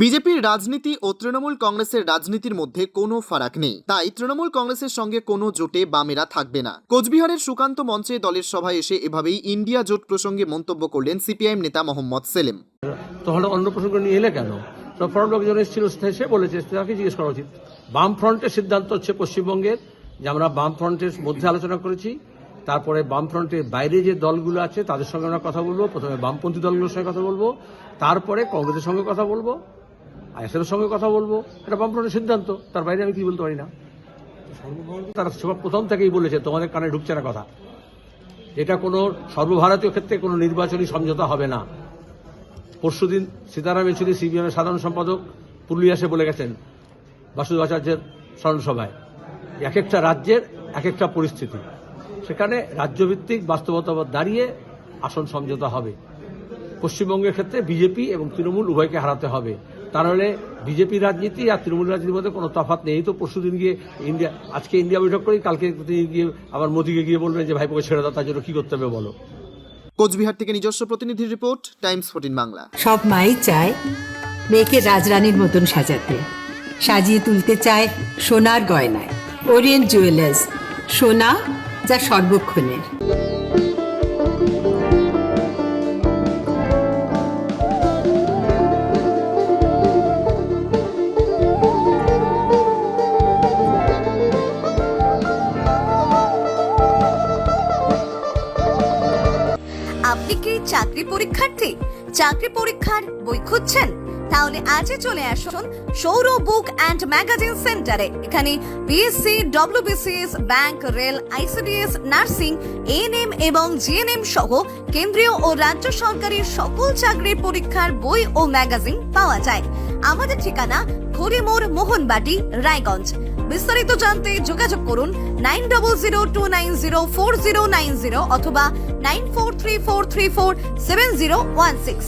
বিজেপির রাজনীতি ও তৃণমূল কংগ্রেসের রাজনীতির মধ্যে কোনো ফারাক নেই, তাই তৃণমূল কংগ্রেসের সঙ্গে কোনো জোটে বামেরা থাকবে না। কোচবিহারের সুকান্ত মঞ্চে দলের সভায় এসে এভাবেই ইন্ডিয়া জোট প্রসঙ্গে মন্তব্য করলেন সিপিআইএম নেতা মোহাম্মদ সেলিম। তাহলে অন্য প্রসঙ্গ নিয়ে এলে কেন? ফ্রন্ট লোকজন এসেছিল, সে বলেছে, তাকে জিজ্ঞেস করা উচিত। বাম ফ্রন্টের সিদ্ধান্ত হচ্ছে পশ্চিমবঙ্গের যে আমরা বাম ফ্রন্টের মধ্যে আলোচনা করেছি, তারপরে বাম ফ্রন্টের বাইরে যে দলগুলো আছে তাদের সঙ্গে আমরা কথা বলবো। প্রথমে বামপন্থী দলগুলোর সঙ্গে কথা বলবো, তারপরে কংগ্রেসের সঙ্গে কথা বলবো, আইএসএফের সঙ্গে কথা বলবো। এটা বামফ্রন্টের সিদ্ধান্ত, তার বাইরে আমি কি বলতে পারি না। তারা প্রথম থেকেই বলেছে, তোমাদের কানে ঢুকছে না কথা, এটা কোনো সর্বভারতীয় ক্ষেত্রে কোনো নির্বাচনী সমঝোতা হবে না। পরশুদিন সীতারাম ইয়েচুরি সিপিএমের সাধারণ সম্পাদক পুরুলিয়া এসে বলে গেছেন বাসুদেব আচার্যের স্মরণ সভায়, এক একটা রাজ্যের এক একটা পরিস্থিতি, সেখানে রাজ্যভিত্তিক বাস্তবতা দাঁড়িয়ে আসন সমঝোতা হবে। পশ্চিমবঙ্গের ক্ষেত্রে বিজেপি এবং তৃণমূল উভয়কে হারাতে হবে, তাহলে বিজেপি রাজনীতি আর তৃণমূল রাজনীতির মধ্যে কোনো তফাৎ নেই। তো পরশুদিন গিয়ে আজকে ইন্ডিয়া বৈঠক করি, কালকে গিয়ে আবার মোদিকে গিয়ে বলবেন যে ভাইপোকে ছেড়ে দাও, তার জন্য কি করতে হবে বলো। কোচবিহার থেকে নিজস্ব প্রতিনিধির রিপোর্ট, টাইমস 14 বাংলা। সব মাই চায় মেয়েকে রাজরানীর মতন সাজাতে, সাজিয়ে তুলতে চায় সোনার গয়নায়। ওরিয়েন্ট জুয়েলার্স, সোনা যা সর্বক্ষণের। আপনি কি চাকরি পরীক্ষার্থী? চাকরি পরীক্ষার বই খুঁজছেন? তাহলে আজই চলে আসুন সৌরভ বুক অ্যান্ড ম্যাগাজিন সেন্টারে। এখানে BSc, WBCS, bank, rail, ICDS, nursing, ANM এবং জিএনএম সহ কেন্দ্রীয় ও রাজ্য সরকারের সকল চাকরির পরীক্ষার বই ও ম্যাগাজিন পাওয়া যায়। আমাদের ঠিকানা হরিমোড়, মোহনবাটি, রায়গঞ্জ। বিস্তারিত জানতে যোগাযোগ করুন 9002904090 অথবা 9434347016।